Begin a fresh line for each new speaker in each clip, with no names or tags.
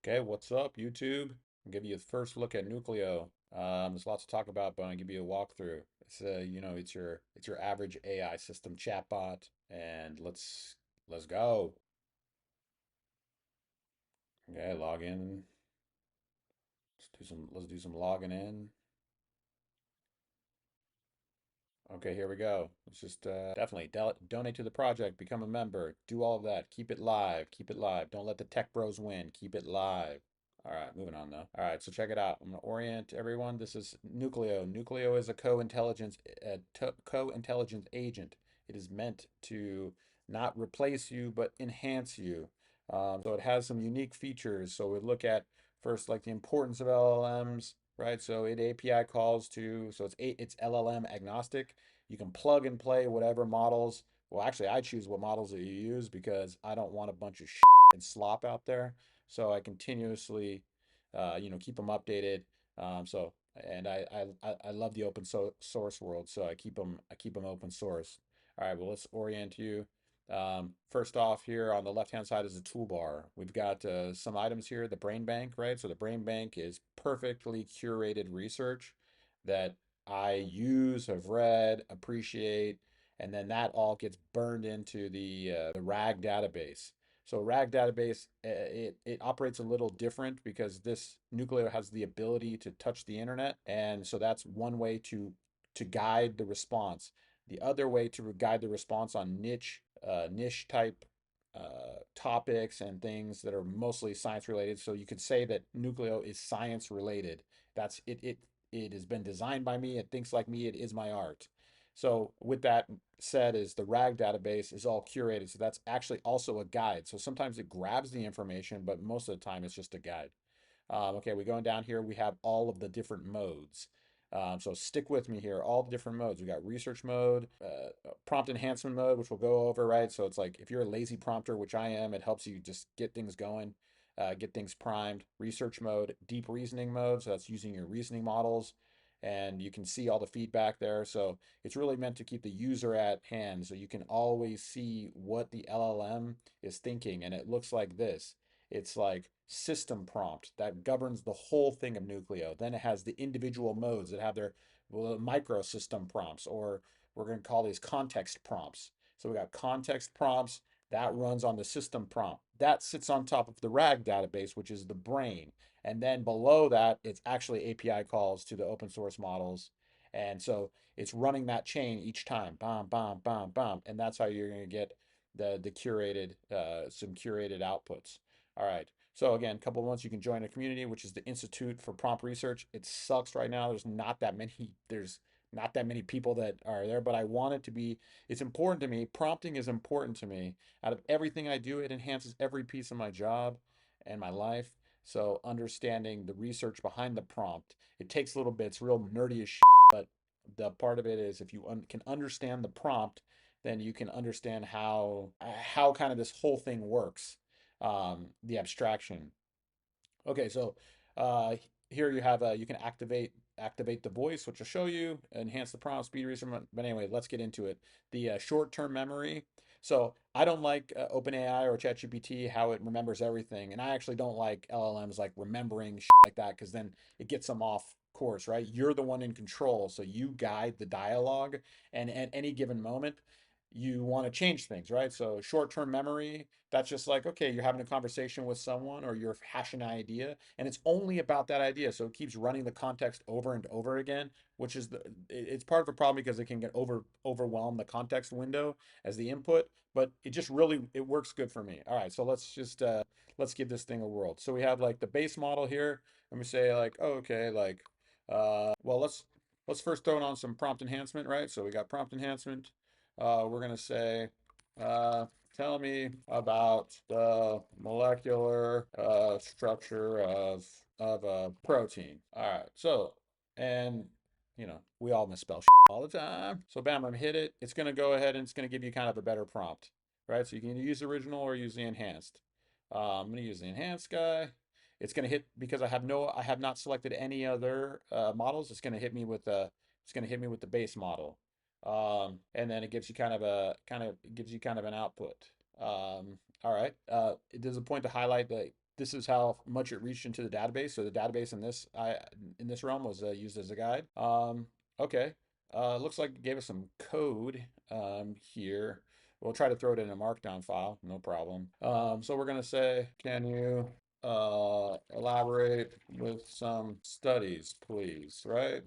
Okay, what's up, YouTube? I'll give you a first look at Nucleo. There's lots to talk about, but I'll give you a walkthrough. It's your average AI system chatbot, and let's go. Okay, log in. Let's do some logging in. Okay, here we go. Let's just definitely donate to the project, become a member, do all of that. Keep it live. Keep it live. Don't let the tech bros win. Keep it live. All right, moving on though. All right, so check it out. I'm gonna orient everyone. This is Nucleo. Nucleo is a co-intelligence agent. It is meant to not replace you, but enhance you. So it has some unique features. So we look at first like the importance of LLMs, right? So it API calls to, so it's LLM agnostic. You can plug and play whatever models. Well, actually, I choose what models that you use because I don't want a bunch of shit and slop out there. So I continuously, keep them updated. So and I love the source world, so I keep them open source. All right, well let's orient you. First off, here on the left-hand side is a toolbar. We've got some items here, the brain bank, right? So the brain bank is perfectly curated research that I use, have read, appreciate, and then that all gets burned into the RAG database. So RAG database, it operates a little different because this Nucleo has the ability to touch the internet, and so that's one way to guide the response. The other way to guide the response on niche type topics and things that are mostly science related. So you could say that Nucleo is science related. That's it. It has been designed by me. It thinks like me. It is my art. So with that said, is the RAG database is all curated. So that's actually also a guide. So sometimes it grabs the information, but most of the time it's just a guide. Okay, we're going down here. We have all of the different modes. So stick with me here. All the different modes. We got research mode, prompt enhancement mode, which we'll go over, right? So it's like if you're a lazy prompter, which I am, it helps you just get things going, get things primed. Research mode, deep reasoning mode. So that's using your reasoning models. And you can see all the feedback there. So it's really meant to keep the user at hand. So you can always see what the LLM is thinking. And it looks like this. It's like system prompt that governs the whole thing of Nucleo. Then it has the individual modes that have their micro system prompts, or we're going to call these context prompts. So we got context prompts that runs on the system prompt. That sits on top of the RAG database, which is the brain. And then below that, it's actually API calls to the open source models. And so it's running that chain each time, bam, bam, bam, bam. And that's how you're going to get the curated, some curated outputs. All right. So again, a couple of months you can join a community, which is the Institute for Prompt Research. It sucks right now. There's not that many people that are there, but I want it to be, it's important to me. Prompting is important to me. Out of everything I do, it enhances every piece of my job and my life. So understanding the research behind the prompt, it takes a little bit, it's real nerdy as shit, but the part of it is if you can understand the prompt, then you can understand how kind of this whole thing works, the abstraction. Okay, so uh, here you have you can activate the voice, which will show you, enhance the prompt, speed research. But anyway, let's get into it. The short-term memory. So I don't like OpenAI or ChatGPT how it remembers everything, and I actually don't like LLMs like remembering shit like that because then it gets them off course, right? You're the one in control, so you guide the dialogue, and at any given moment, you want to change things, right? So short-term memory, that's just like, okay, you're having a conversation with someone or you're hashing an idea, and it's only about that idea. So it keeps running the context over and over again, which is it's part of a problem because it can get overwhelm the context window as the input, but it just really it works good for me. All right, so let's give this thing a whirl. So we have like the base model here, and we say like, oh, okay, like well, let's first throw on some prompt enhancement, right? So we got prompt enhancement. We're gonna say, uh, tell me about the molecular structure of a protein. All right, so and we all misspell all the time. So bam, I'm hit it. It's gonna go ahead and it's gonna give you kind of a better prompt, right? So you can use the original or use the enhanced. I'm gonna use the enhanced guy. It's gonna hit because I have not selected any other models. It's gonna hit me with the base model, and then it gives you kind of gives you kind of an output. All right. There's a point to highlight that this is how much it reached into the database. So the database in this realm was used as a guide. Okay. Looks like it gave us some code here. We'll try to throw it in a markdown file, no problem. So we're gonna say, can you elaborate with some studies, please, right?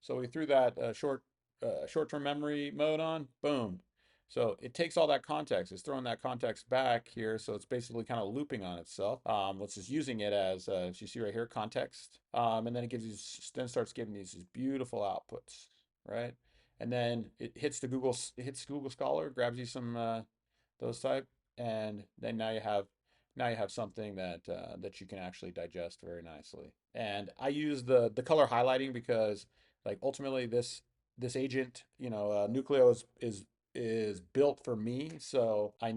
So we threw that short-term memory mode on, boom. So it takes all that context. It's throwing that context back here. So it's basically kind of looping on itself. It's just using it as, as you see right here, context. And then it gives you, then starts giving these beautiful outputs, right? And then it hits it hits Google Scholar, grabs you some those type, and then now you have something that that you can actually digest very nicely. And I use the color highlighting because like ultimately this agent, Nucleo is built for me, so I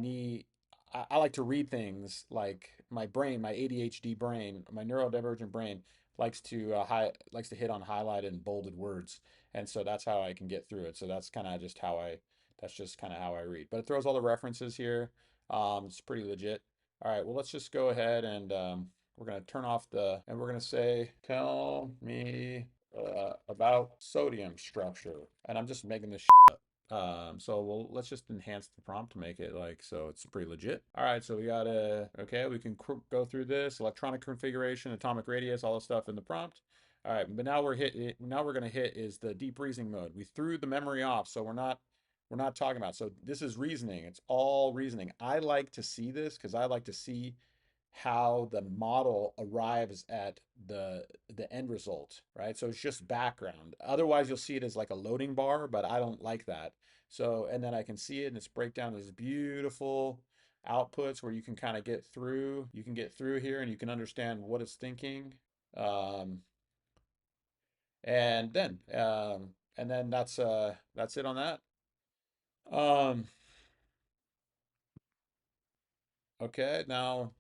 like to read things like my brain, my ADHD brain, my neurodivergent brain likes to hit on highlighted and bolded words, and so that's how I can get through it. So that's just kind of how I read. But it throws all the references here. It's pretty legit. All right, well, let's just go ahead and we're going to turn off and we're going to say, tell me about sodium structure. And I'm just making this up. Let's just enhance the prompt to make it like, so it's pretty legit. All right, so we got okay, we can go through this, electronic configuration, atomic radius, all the stuff in the prompt. All right, but now we're going to hit is the deep reasoning mode. We threw the memory off, so we're not talking about. So this is reasoning. It's all reasoning. I like to see this because I like to see how the model arrives at the end result, right? So it's just background. Otherwise, you'll see it as like a loading bar, but I don't like that. So, and then I can see it and it's breakdown these beautiful outputs where you can kind of get through. You can get through here and you can understand what it's thinking. Um, and then that's it on that. Um, okay, now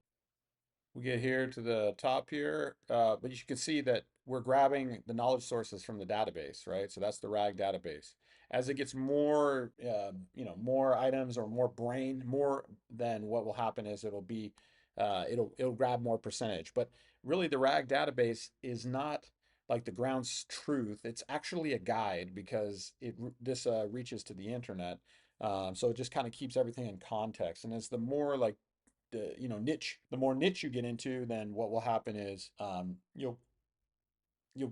we get here to the top here, but you can see that we're grabbing the knowledge sources from the database, right? So that's the RAG database. As it gets more, more items or more brain, more then what will happen is it'll grab more percentage. But really, the RAG database is not like the ground's truth. It's actually a guide because this reaches to the internet. So it just kind of keeps everything in context. And as the more like the more niche you get into, then what will happen is you'll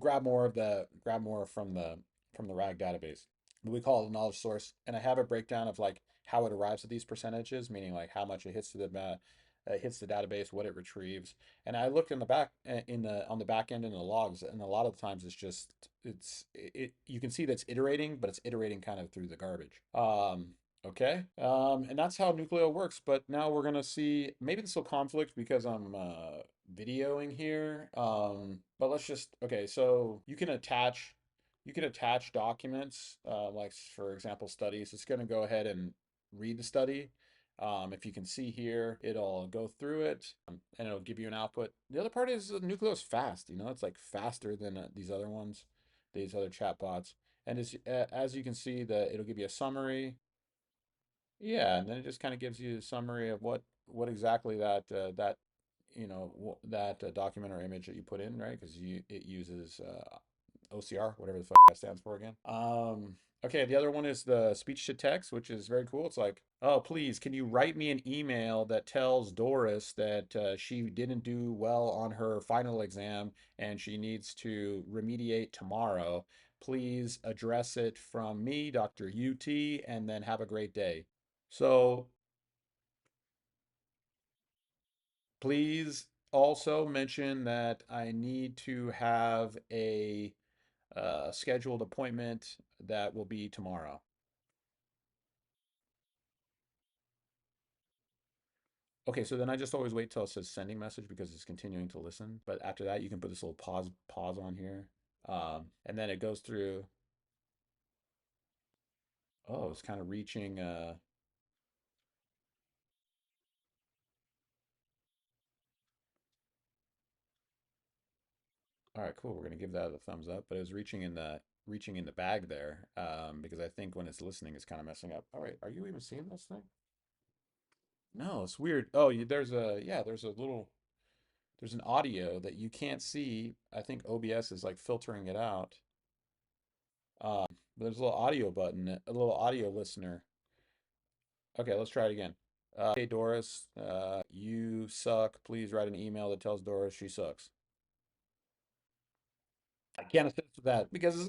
grab more from the RAG database. But we call it a knowledge source, and I have a breakdown of like how it arrives at these percentages, meaning like how much it hits to hits the database, what it retrieves. And I looked in the back in the on the back end in the logs, and a lot of the times it's you can see that it's iterating, but it's iterating kind of through the garbage. Okay. And that's how Nucleo works. But now we're gonna see, maybe this will conflict because I'm videoing here. But let's just, okay, so you can attach documents, like for example, studies. It's gonna go ahead and read the study. If you can see here, it'll go through it, and it'll give you an output. The other part is Nucleo is fast, it's like faster than these other ones, these other chatbots. And as you can see, it'll give you a summary. Yeah, and then it just kind of gives you a summary of what exactly that document or image that you put in, right? Because it uses OCR, whatever the fuck that stands for again. Okay, the other one is the speech to text, which is very cool. It's like, oh, please, can you write me an email that tells Doris that she didn't do well on her final exam and she needs to remediate tomorrow? Please address it from me, Dr. UT, and then have a great day. So please also mention that I need to have a scheduled appointment that will be tomorrow. Okay, so then I just always wait till it says sending message because it's continuing to listen. But after that, you can put this little pause on here. And then it goes through. Oh, it's kind of reaching. All right, cool. We're gonna give that a thumbs up. But it was reaching in the bag there, because I think when it's listening, it's kind of messing up. All right, are you even seeing this thing? No, it's weird. Oh, there's a yeah, there's a little. there's an audio that you can't see. I think OBS is like filtering it out. There's a little audio button, a little audio listener. Okay, let's try it again. Hey Doris, you suck. Please write an email that tells Doris she sucks. I can't assist with that because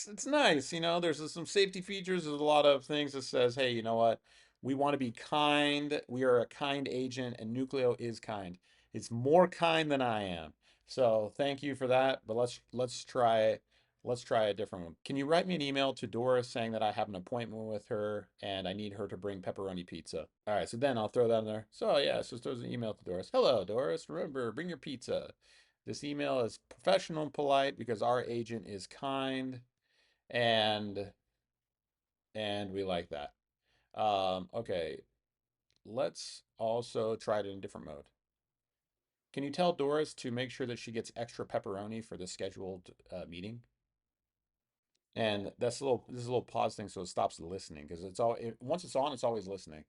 it's nice, you know. There's some safety features. There's a lot of things that says, hey, you know what? We want to be kind. We are a kind agent, and Nucleo is kind. It's more kind than I am. So thank you for that. But let's try a different one. Can you write me an email to Doris saying that I have an appointment with her and I need her to bring pepperoni pizza? All right, so then I'll throw that in there. So yeah, so there's an email to Doris. Hello, Doris. Remember, bring your pizza. This email is professional and polite because our agent is kind and we like that. Okay, let's also try it in a different mode. Can you tell Doris to make sure that she gets extra pepperoni for the scheduled meeting? And that's a little this is a little pause thing so it stops listening because once it's on, it's always listening.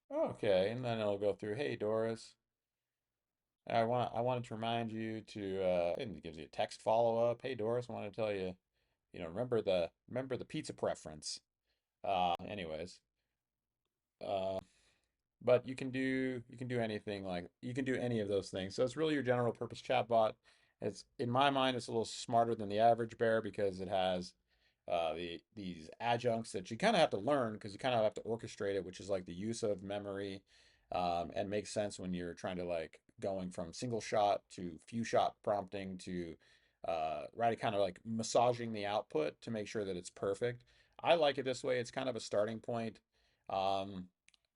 Okay, and then it'll go through, hey Doris, I wanted to remind you to and it gives you a text follow-up. Hey Doris, I want to tell you, you know, remember the pizza preference. Anyways, uh, but you can do anything like you can do any of those things. So it's really your general purpose chatbot. It's in my mind, it's a little smarter than the average bear because it has these adjuncts that you kind of have to learn because you kind of have to orchestrate it, which is like the use of memory, and makes sense when you're trying to like going from single shot to few shot prompting to right, kind of like massaging the output to make sure that it's perfect. I like it this way. It's kind of a starting point. Um,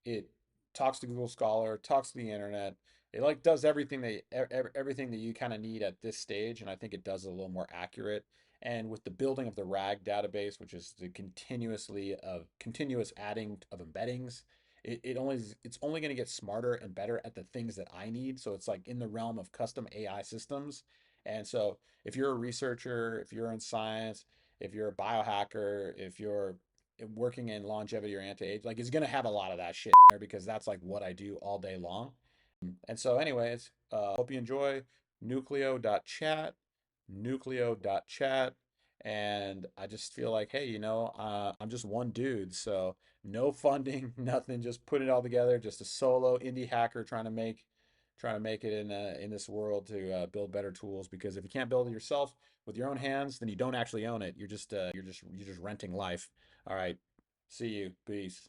it talks to Google Scholar, talks to the internet. It like does everything that you kind of need at this stage, and I think it does it a little more accurate. And with the building of the RAG database, which is the continuous adding of embeddings, it's only going to get smarter and better at the things that I need. So it's like in the realm of custom AI systems. And so if you're a researcher, if you're in science, if you're a biohacker, if you're working in longevity or anti-age, like it's gonna have a lot of that shit in there because that's like what I do all day long. And so, anyways, hope you enjoy nucleo.chat, nucleo.chat. And I just feel like, hey, you know, I'm just one dude, so no funding, nothing, just put it all together, just a solo indie hacker trying to make it in this world to build better tools. Because if you can't build it yourself with your own hands, then you don't actually own it. You're just renting life. All right, see you, peace.